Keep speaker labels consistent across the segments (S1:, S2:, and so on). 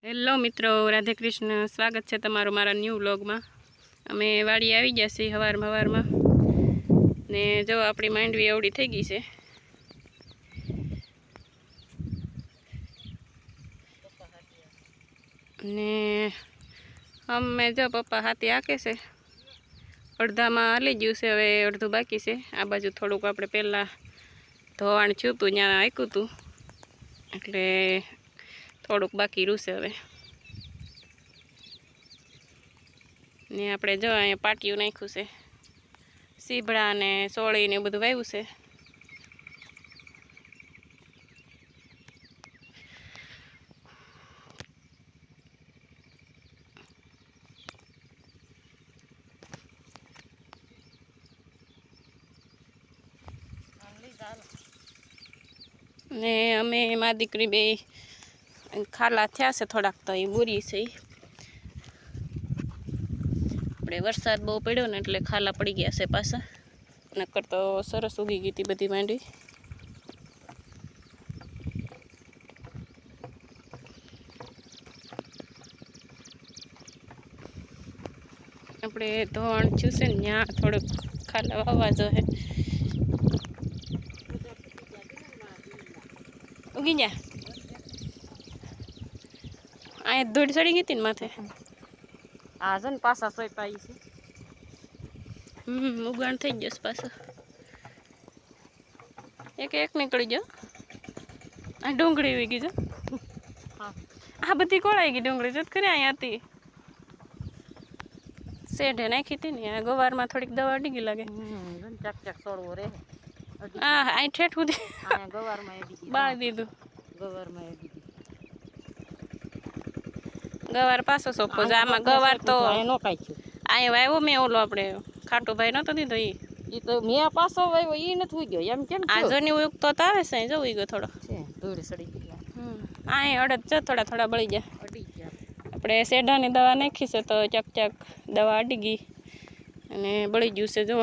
S1: Hello મિત્રો, રાધે કૃષ્ણ. સ્વાગત છે તમારું મારા ન્યૂ વ્લોગમાં. અમે વાડી આવી ગયા છીએ સવારમાં ને જો આપણી માંડવી એવડી થઈ ગઈ છે. ને અમે જો પપ્પા હાથી આકે છે, અડધામાં હાલી ગયું છે, હવે અડધું બાકી છે. આ બાજુ થોડુંક આપણે પહેલાં ધોવાણ થયું હતું, ત્યાં આક્યું હતું એટલે થોડુંક બાકી રહ્યું છે હવે. ને આપણે જો અહીંયા પાટિયું નાખ્યું છે, સીભડા ને સોળી ને બધું વાવ્યું છે. ને અમે મારી દીકરી બે ખાલા થયા છે થોડાક, તો એ બુરી છે. આપણે વરસાદ બહુ પડ્યો ને એટલે ખાલા પડી ગયા છે પાછા, નકર તો સરસ ઉગી ગઈ હતી બધી માંડવી. આપણે ધોવાણ થયું છે ને ત્યાં થોડુંક ખાલા વાવવા જોઈએ. ઉગી જા અહીંયા ધૂળ ચડી ગઈ હતી ને માથે.
S2: આ છે ને પાછા સોંપાઈ છે.
S1: ઉગાણ થઈ જશે પાછો. એક નીકળી ગયો. આ ડુંગળી ઉગી જો. આ બધી કોળાઈ ગઈ ડુંગળી. જત કરી અહીંયા હતી, શેઢે નાખી હતી ને. આ ગવારમાં થોડીક દવા અડી ગઈ લાગે.
S2: ચાક ચાક સોળવો રે.
S1: હા, અહીં ઠેઠ સુધી
S2: ગવારમાં
S1: બાળી દીધું.
S2: ગવારમાં
S1: ગવાર પાછો સોંપો છે. આમાં ગવાર તો
S2: નો કાઢ્યો.
S1: અહીંયા વાવ્યો મેં, ઓલો આપણે ખાટુભાઈ નતો દીધો એ
S2: તો મેં પાછો વાવ્યો, એ નથી ઉગ્યો એમ કેમ.
S1: આ જોની ઉગતો તો આવે છે, જો ઉગ્યો થોડો.
S2: ધૂળ સડી ગઈ.
S1: અહીંયા અડદ જો થોડા બળી જાય.
S2: અડી ગયા.
S1: આપણે શેઢાની દવા નાખી છે તો ચકચક દવા અડી ગઈ અને બળી ગયું છે. જો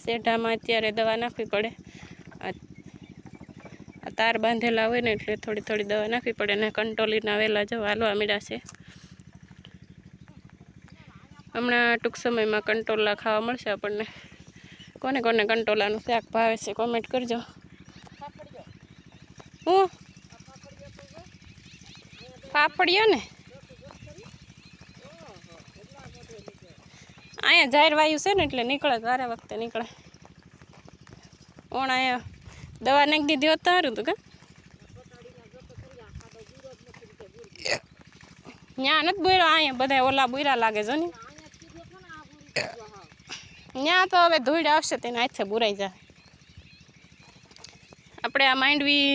S1: શેઢામાં અત્યારે દવા નાખવી પડે. આ તાર બાંધેલા હોય ને એટલે થોડી દવા નાખવી પડે. ને કંટોલીના વેલા જો હાલવા મીડા છે. હમણાં ટૂંક સમયમાં કંટોલા ખાવા મળશે આપણને. કોને કોને કંટોલાનું શાક ભાવે છે કોમેન્ટ કરજો. હું ફાફડિયો ને અહીંયા જાહેર વાયુ છે ને એટલે નીકળે, વારે વખતે નીકળે. અહીંયા દવા નાખી દીધી હોત તો સારું હતું. ત્યાં નથી બોર્યો, અહીંયા બધા ઓલા બોર્યા લાગે છે ને. ત્યાં તો હવે ધૂળ આવશે તેને હાથે બુરાઈ જાય. આપણે આ માંડવી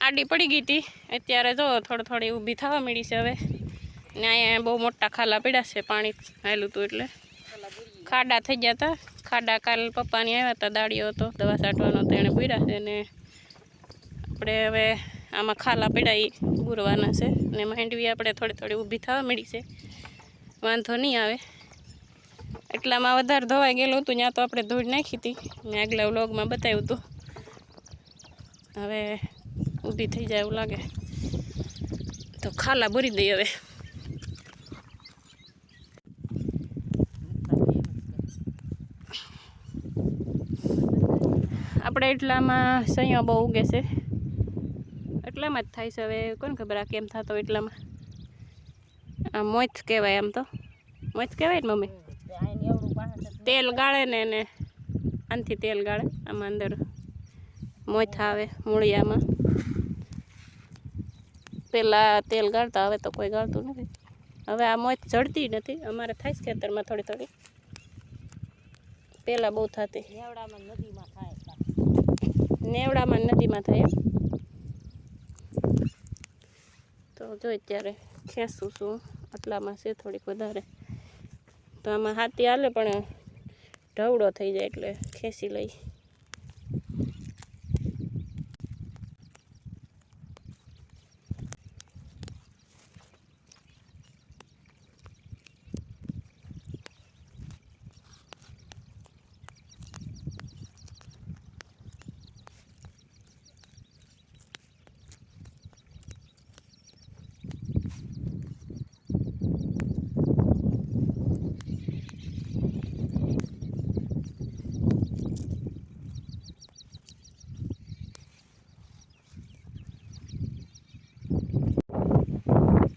S1: આડી પડી ગઈ હતી, અત્યારે જો થોડી ઊભી થવા માંડી છે હવે. ને અહીંયા બહુ મોટા ખાલા પડ્યા છે, પાણી હાલ્યું હતું એટલે ખાડા થઈ ગયા હતા. ખાડા કાલ પપ્પાની આવ્યા હતા, દાળીઓ હતો દવા છાંટવાનો હતો, એને બુર્યા છે. ને આપણે હવે આમાં ખાલા પડ્યા એ બુરવાના છે. ને માંડવી આપણે થોડી ઊભી થવા માંડી છે, વાંધો નહીં આવે. એટલામાં વધારે ધોવાઈ ગયેલું હતું, ત્યાં તો આપણે ધૂળ નાખી હતી ને આગલા વ્લોગમાં બતાવ્યું હતું. હવે ઊભી થઈ જાય એવું લાગે તો ખાલા ભરી દઈએ હવે. આપણે એટલામાં સૈયા બહુ ઉગે છે, એટલામાં જ થાય છે. હવે કોને ખબર આ કેમ થતો એટલામાં. આ મોથ કહેવાય, આમ તો મોથ કહેવાય ને મમ્મી. તેલ ગાળે ને એને આનથી તેલ ગાળે, આમાં અંદર મોથ આવે મૂળિયામાં. પહેલાં તેલ ગાળતા, હવે તો કોઈ ગાળતું નથી. હવે આ મોથ જડતી નથી, અમારે થાય છે ખેતરમાં થોડી. પહેલાં બહુ થતી. નેવડામાં નદીમાં થાય એમ. તો જો અત્યારે ખેંચું છું, આટલામાં છે થોડીક વધારે. તો આમાં હાથી હાલે પણ ઢવડો થઈ જાય એટલે ખેંચી લઈ.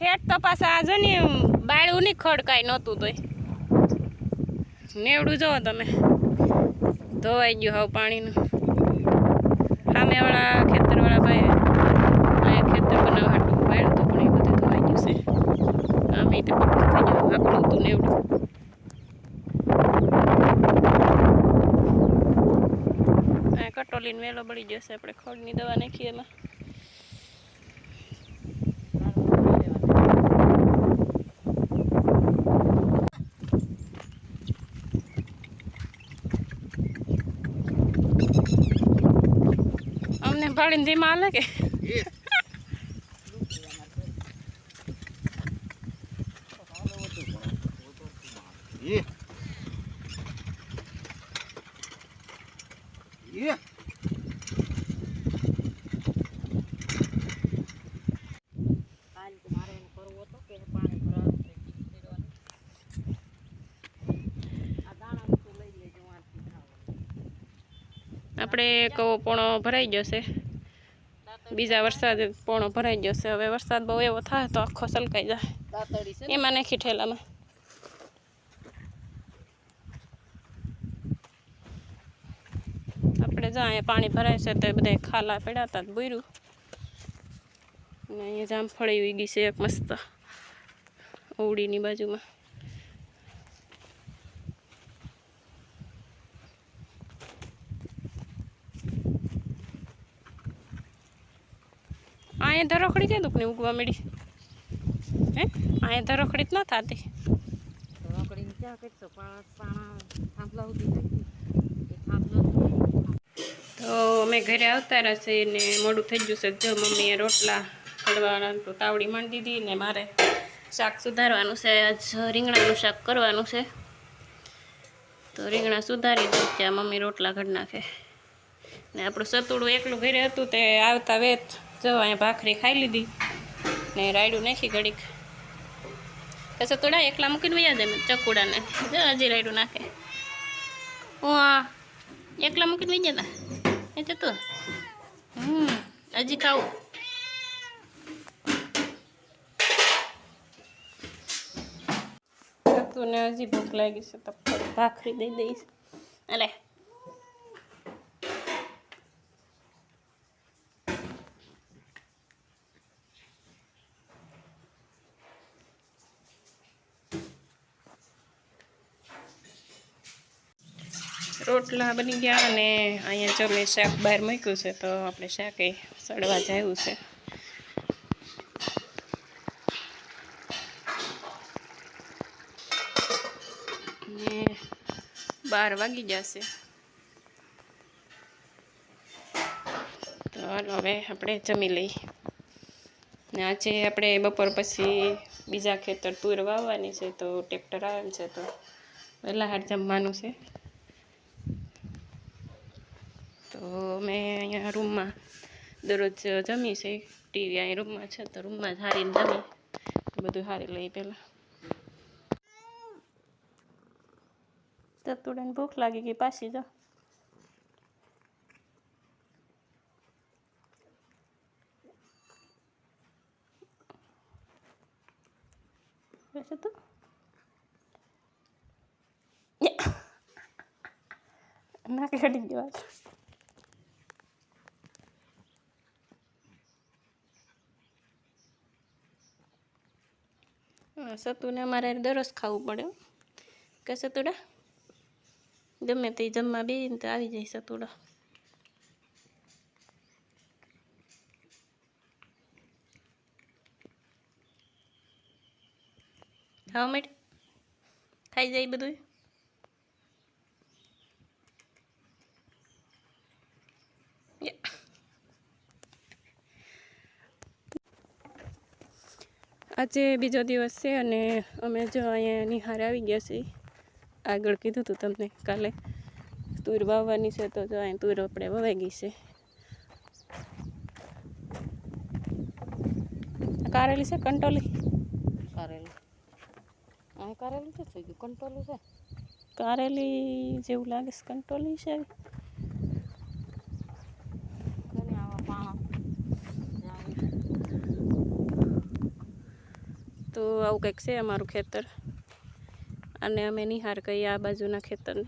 S1: ઠેઠ તો પાછા આ જો ને બાળું નહીં ખડકાય નહોતું તોય નેવડું જોવો તમે ધોવાઈ ગયું હાવ પાણીનું સામેવાળા ખેતરવાળા ભાઈ અહીંયા ખેતર બનાવવા હાટું વાળ્યું તો પણ એ બધું ધોવાઈ ગયું છે આમે તે પક્કું થઈ ગયું આકડું હતું નેવડું આ કટોલીને વેલો બળી જશે આપણે ખોડની દવા નાખીએ એમાં અમને પાડીને ધીમા હાલે કે આપણે કવો પોણો ભરાઈ જશે બીજા વરસાદ પોણો ભરાઈ જશે હવે વરસાદ બહુ એવો થાય તો આખો સલકાઈ જાય
S2: દાતડી છે
S1: એમાં નાખી ઠેલામાં આપણે જો અહીંયા પાણી ભરાય છે તો બધા ખાલા પડ્યા હતા બોર્યું ને અહીંયા જામફળી ઉગી છે એક મસ્ત ઓવડીની બાજુમાં અહીંયા ધરોખડી છે દુઃખની ઉગવા મળી હે અહીંયા ધરોખડી જ ન થતી
S2: રકડીને ક્યાં કરશો પાણા થાંભલા ઉડી નાખી એ થાંભલા
S1: તો અમે ઘરે આવતા રહેશે ને મોડું થઈ ગયું છે જો મમ્મીએ રોટલા ઘડવાના તો તાવડી માંડી દીધી ને મારે શાક સુધારવાનું છે આજ રીંગણાનું શાક કરવાનું છે તો રીંગણા સુધારી દઉં ત્યાં મમ્મી રોટલા ઘડી નાખે ને આપણું સતુડું એકલું ઘરે હતું તે આવતા વેત જો અહીંયા ભાખરી ખાઈ લીધી ને રાયડું નાખી ઘડીક પછી સતુડા એકલા મૂકીને વયા જાય ચકુડાને જો હજી રાયડું નાખે હું આ એકલા મૂકીને વહી જતા એ જતું હજી ખાવું ને હજી ભૂખ લાગી છે તો ભાખરી દઈ દઈશ અલે રોટલા બની ગયા અને અહીંયા જો મેં શાક બહાર મૂક્યું છે તો આપણે શાકે સડવા જાયું છે ને 12 વાગી જશે તો હાલો હવે આપણે જમી લઈ ને આજે આપણે બપોર પછી બીજા ખેતર તુર વાવવાની છે તો ટ્રેક્ટર આવે છે તો વહેલા હાટ જમવાનું છે તો મેં અહીંયા રૂમમાં દરરોજ જમી છે ટીવી અહીં રૂમમાં છે તો રૂમમાં જ હારીને જમી બધું હારી લઈ પહેલાં તતુડાને ભૂખ લાગી ગઈ પાછી જો તો નાક કાઢી ગયો સતુને અમારે દરરોજ ખાવું પડે કે સતુડા ગમે તે જમવા બેહીને તો આવી જાય સતુડો ખાવા માટે ખાઈ જાય બધું આજે બીજો દિવસ છે અને અમે જો અહીંયા નિહાર આવી ગયા છીએ આગળ કીધું હતું તમને કાલે તુર વાવવાની છે તો જો અહીંયા તુર આપણે વવાઈ ગઈ છે કારેલી છે કંટોલી
S2: કારેલી અહીં કારેલી છે થઈ ગયું કંટોલું છે
S1: કારેલી જેવું લાગે છે કંટોલી છે તો આવું કંઈક છે અમારું ખેતર, અને અમે નિહાર કહીએ આ બાજુના ખેતરને.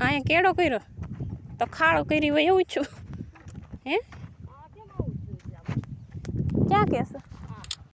S1: અહીંયા કેળો કર્યો તો ખાડો કરી હોય એવું છું. હે ક્યાં કહેશો?